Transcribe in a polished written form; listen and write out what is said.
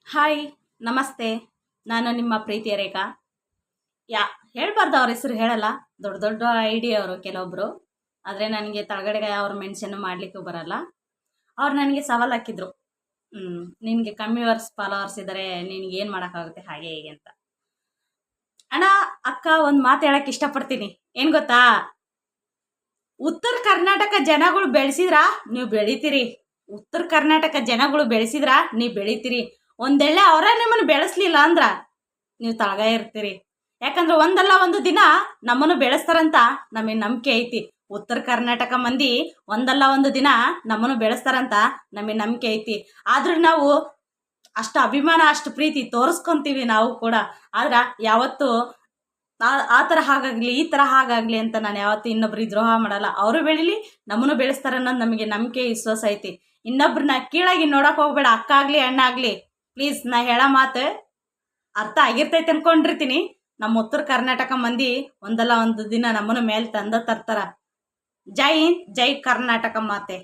Hi, ನಮಸ್ತೆ. ನಾನು ನಿಮ್ಮ ಪ್ರೀತಿಯ ರೇಖಾ. ಯಾ ಹೇಳ್ಬಾರ್ದು, ಅವ್ರ ಹೆಸರು ಹೇಳಲ್ಲ. ದೊಡ್ಡ ದೊಡ್ಡ ಐಡಿಯಾ ಅವರು ಕೆಲವೊಬ್ರು. ಆದರೆ ನನಗೆ ತಳಗಡೆಗೆ ಅವ್ರ ಮೆನ್ಷನ್ ಮಾಡಲಿಕ್ಕೂ ಬರಲ್ಲ. ಅವ್ರು ನನಗೆ ಸವಾಲು ಹಾಕಿದ್ರು. ನಿನಗೆ ಕಮ್ಮಿ ಫಾಲೋವರ್ಸ್ ಇದ್ದಾರೆ, ನಿನಗೆ ಏನು ಮಾಡೋಕ್ಕಾಗುತ್ತೆ ಹಾಗೆ ಹೀಗೆ ಅಂತ. ಅಣ್ಣ, ಅಕ್ಕ, ಒಂದು ಮಾತು ಹೇಳಕ್ಕೆ ಇಷ್ಟಪಡ್ತೀನಿ. ಏನು ಗೊತ್ತಾ, ಉತ್ತರ ಕರ್ನಾಟಕ ಜನಗಳು ಬೆಳೆಸಿದ್ರ ನೀವು ಬೆಳಿತೀರಿ. ಉತ್ತರ ಕರ್ನಾಟಕ ಜನಗಳು ಬೆಳೆಸಿದ್ರ ನೀವು ಬೆಳಿತೀರಿ. ಒಂದೆಳ್ಳೆ ಅವರೇ ನಿಮ್ಮನ್ನು ಬೆಳೆಸ್ಲಿಲ್ಲ ಅಂದ್ರ ನೀವು ತಳಗ ಇರ್ತೀರಿ. ಯಾಕಂದ್ರೆ ಒಂದಲ್ಲ ಒಂದು ದಿನ ನಮ್ಮನ್ನು ಬೆಳೆಸ್ತಾರಂತ ನಮಗೆ ನಂಬಿಕೆ ಐತಿ. ಉತ್ತರ ಕರ್ನಾಟಕ ಮಂದಿ ಒಂದಲ್ಲ ಒಂದು ದಿನ ನಮ್ಮನ್ನು ಬೆಳೆಸ್ತಾರಂತ ನಮಗೆ ನಂಬಿಕೆ ಐತಿ. ಆದ್ರೂ ನಾವು ಅಷ್ಟು ಅಭಿಮಾನ, ಅಷ್ಟು ಪ್ರೀತಿ ತೋರಿಸ್ಕೊಂತೀವಿ ನಾವು ಕೂಡ. ಆದ್ರೆ ಯಾವತ್ತು ಆ ಥರ ಹಾಗಾಗ್ಲಿ, ಈ ಥರ ಹಾಗಾಗ್ಲಿ ಅಂತ ನಾನು ಯಾವತ್ತು ಇನ್ನೊಬ್ರಿಗೆ ದ್ರೋಹ ಮಾಡಲ್ಲ. ಅವರು ಬೆಳಿಲಿ, ನಮ್ಮನ್ನು ಬೆಳೆಸ್ತಾರೆ ಅನ್ನೋದು ನಮಗೆ ನಂಬಿಕೆ, ವಿಶ್ವಾಸ ಐತಿ. ಇನ್ನೊಬ್ರನ್ನ ಕೀಳಾಗಿ ನೋಡಕ್ ಹೋಗ್ಬೇಡ, ಅಕ್ಕ ಆಗ್ಲಿ ಅಣ್ಣ ಆಗ್ಲಿ. ಪ್ಲೀಸ್, ನಾ ಹೇಳೋ ಮಾತು ಅರ್ಥ ಆಗಿರ್ತೈತೆ ಅನ್ಕೊಂಡಿರ್ತೀನಿ. ನಮ್ಮ ಉತ್ತರ ಕರ್ನಾಟಕ ಮಂದಿ ಒಂದಲ್ಲ ಒಂದು ದಿನ ನಮ್ಮನ್ನು ಮೇಲೆ ತಂದ ತರ್ತಾರ. ಜೈ ಹಿಂದ್, ಜೈ ಕರ್ನಾಟಕ ಮಾತೆ.